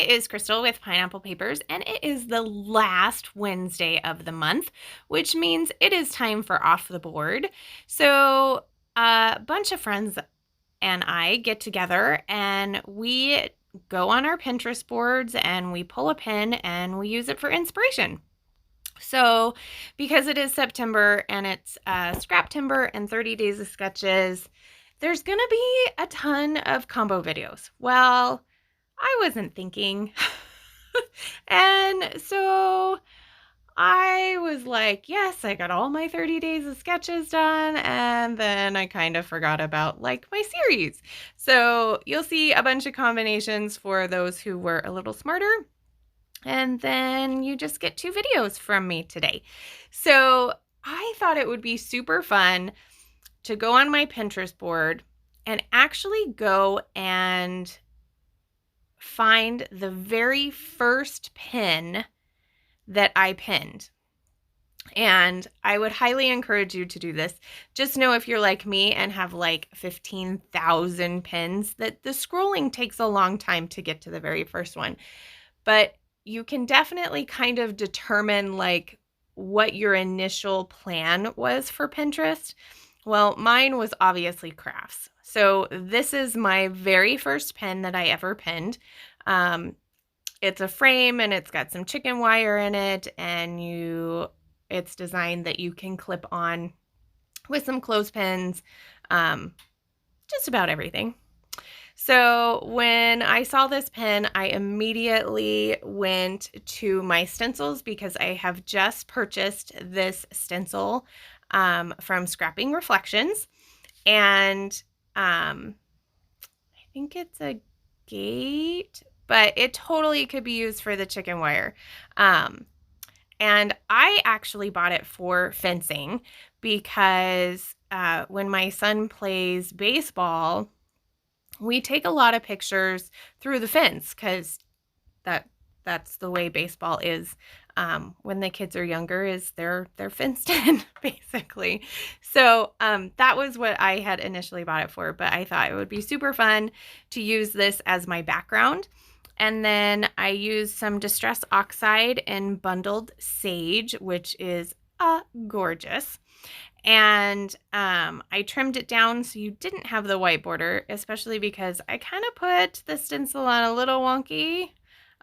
is Crystal with Pineapple Papers, and it is the last Wednesday of the month, which means it is time for Off the Board. So, a bunch of friends and I get together and we go on our Pinterest boards and we pull a pin and we use it for inspiration. So, because it is September and it's scrap timber and 30 days of sketches, there's going to be a ton of combo videos. Well, I wasn't thinking. And so I was like, yes, I got all my 30 days of sketches done. And then I kind of forgot about like my series. So you'll see a bunch of combinations for those who were a little smarter. And then you just get 2 videos from me today. So I thought it would be super fun to go on my Pinterest board and actually go and find the very first pin that I pinned. And I would highly encourage you to do this. Just know if you're like me and have like 15,000 pins that the scrolling takes a long time to get to the very first one. But you can definitely kind of determine like what your initial plan was for Pinterest. Well, mine was obviously crafts. So this is my very first pin that I ever pinned. It's a frame and it's got some chicken wire in it, and it's designed that you can clip on with some clothespins, just about everything. So when I saw this pin, I immediately went to my stencils because I have just purchased this stencil from Scrapping Reflections. And I think it's a gate, but it totally could be used for the chicken wire. And I actually bought it for fencing because when my son plays baseball, we take a lot of pictures through the fence because that's the way baseball is when the kids are younger, is they're fenced in basically. So that was what I had initially bought it for, but I thought it would be super fun to use this as my background. And then I used some Distress Oxide and Bundled Sage, which is gorgeous. And I trimmed it down so you didn't have the white border, especially because I kind of put the stencil on a little wonky.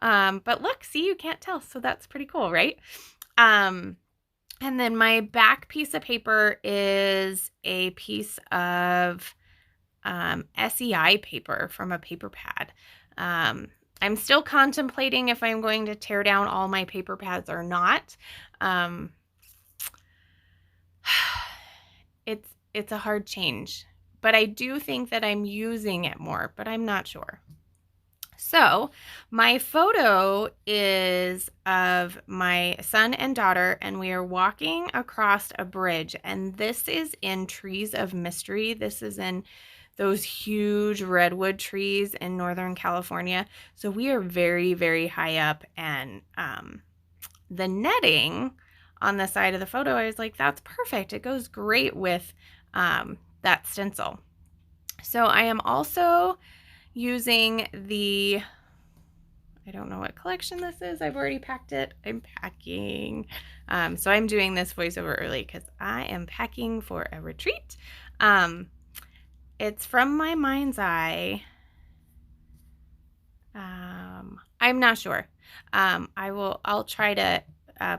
But look, see, you can't tell, so that's pretty cool, right? And then my back piece of paper is a piece of SEI paper from a paper pad. I'm still contemplating if I'm going to tear down all my paper pads or not. It's a hard change, but I do think that I'm using it more, but I'm not sure. So my photo is of my son and daughter, and we are walking across a bridge, and this is in Trees of Mystery. This is in those huge redwood trees in Northern California. So we are very, very high up, and the netting on the side of the photo, I was like, that's perfect. It goes great with that stencil. So I am also using I don't know what collection this is. I've already packed it. I'm packing. So I'm doing this voiceover early because I am packing for a retreat. It's from my mind's eye. I'm not sure. I'll try to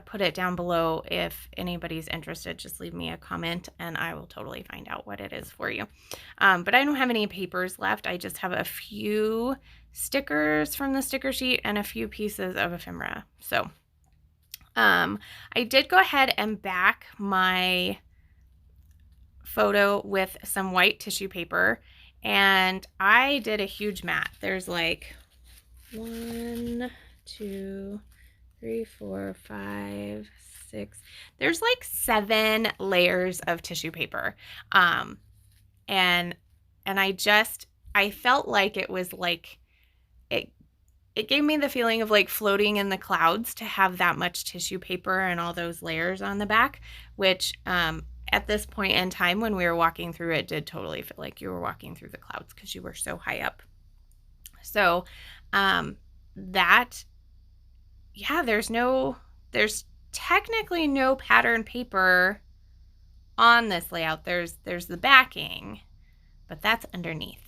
put it down below. If anybody's interested, just leave me a comment and I will totally find out what it is for you. But I don't have any papers left. I just have a few stickers from the sticker sheet and a few pieces of ephemera. So I did go ahead and back my photo with some white tissue paper, and I did a huge mat. There's like 1, 2, 3, 4, 5, 6. There's like 7 layers of tissue paper. And I felt like it was like, it gave me the feeling of like floating in the clouds to have that much tissue paper and all those layers on the back, which at this point in time when we were walking through, it did totally feel like you were walking through the clouds because you were so high up. So that, yeah, there's technically no pattern paper on this layout. There's the backing, but that's underneath.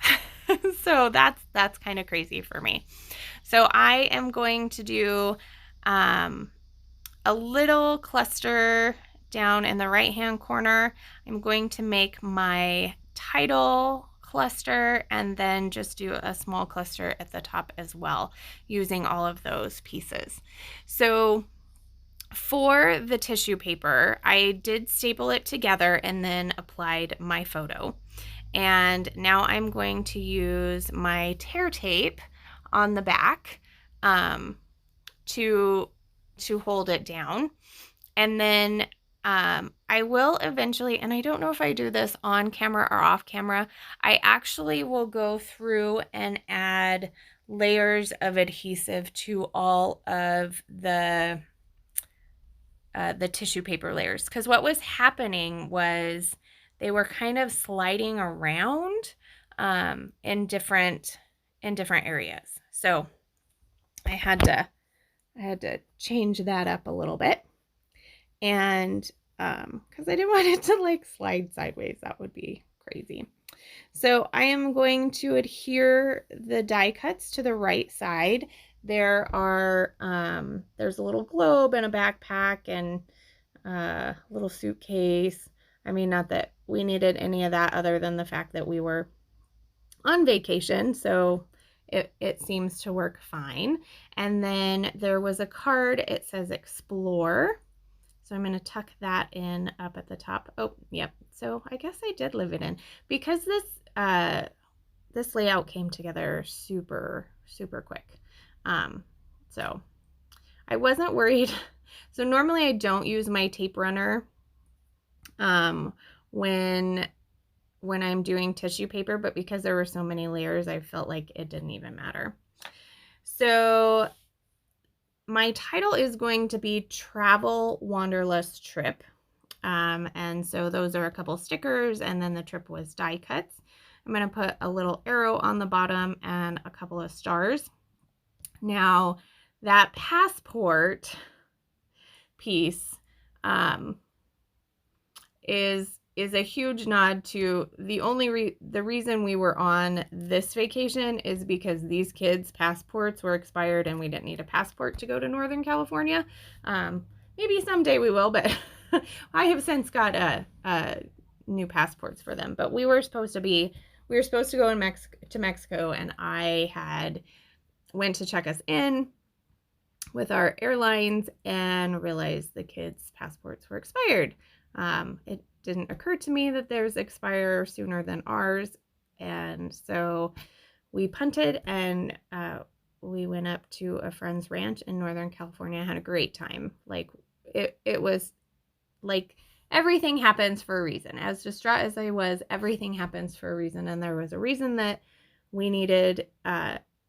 So that's kind of crazy for me. So I am going to do a little cluster down in the right hand corner. I'm going to make my title cluster and then just do a small cluster at the top as well, using all of those pieces. So for the tissue paper, I did staple it together and then applied my photo. And now I'm going to use my tear tape on the back to hold it down. And then I will eventually, and I don't know if I do this on camera or off camera, I actually will go through and add layers of adhesive to all of the tissue paper layers, because what was happening was they were kind of sliding around in different areas. So I had to change that up a little bit, and because I didn't want it to like slide sideways. That would be crazy. So I am going to adhere the die cuts to the right side. There are there's a little globe and a backpack and a little suitcase. I mean, not that we needed any of that other than the fact that we were on vacation, so it seems to work fine. And then there was a card. It says explore. So I'm going to tuck that in up at the top. Oh, yep. So I guess I did leave it in because this layout came together super, super quick. So I wasn't worried. So normally I don't use my tape runner when I'm doing tissue paper, but because there were so many layers, I felt like it didn't even matter. So my title is going to be Travel Wanderlust Trip. And so those are a couple stickers, and then the trip was die cuts. I'm going to put a little arrow on the bottom and a couple of stars. Now, that passport piece is a huge nod to the reason we were on this vacation is because these kids' passports were expired and we didn't need a passport to go to Northern California. Maybe someday we will, but I have since got new passports for them. But we were supposed to go to Mexico, and I went to check us in with our airlines and realized the kids' passports were expired. It didn't occur to me that theirs expire sooner than ours, and so we punted and we went up to a friend's ranch in Northern California. I had a great time. Like it was like everything happens for a reason. As distraught as I was, everything happens for a reason, and there was a reason that we needed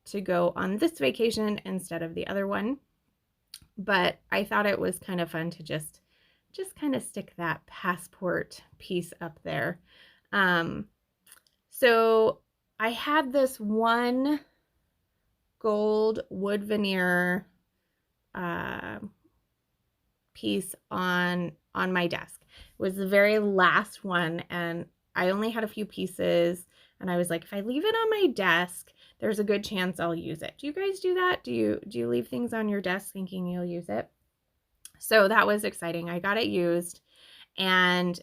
to go on this vacation instead of the other one. But I thought it was kind of fun to just kind of stick that passport piece up there. So I had this one gold wood veneer piece on my desk. It was the very last one, and I only had a few pieces, and I was like, if I leave it on my desk, there's a good chance I'll use it. Do you guys do that? Do you leave things on your desk thinking you'll use it? So that was exciting. I got it used, and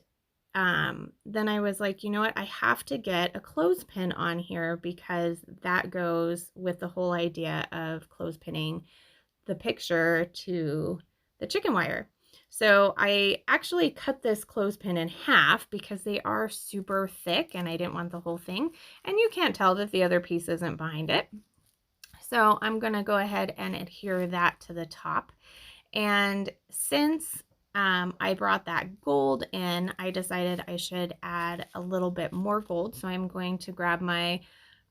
then I was like, you know what? I have to get a clothespin on here because that goes with the whole idea of clothespinning the picture to the chicken wire. So I actually cut this clothespin in half because they are super thick and I didn't want the whole thing. And you can't tell that the other piece isn't behind it. So I'm going to go ahead and adhere that to the top. And since I brought that gold in, I decided I should add a little bit more gold. So I'm going to grab my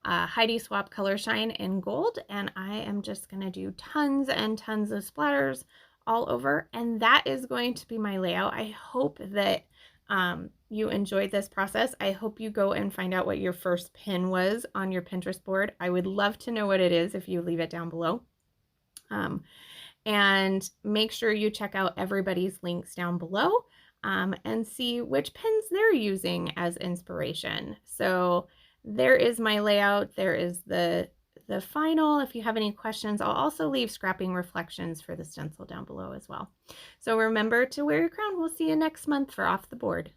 Heidi Swap Color Shine in gold, and I am just going to do tons and tons of splatters all over, and that is going to be my layout. I hope that you enjoyed this process. I hope you go and find out what your first pin was on your Pinterest board. I would love to know what it is if you leave it down below. And make sure you check out everybody's links down below and see which pens they're using as inspiration. So there is my layout. There is the final. If you have any questions, I'll also leave scrapping reflections for the stencil down below as well. So remember to wear your crown. We'll see you next month for Off the Board.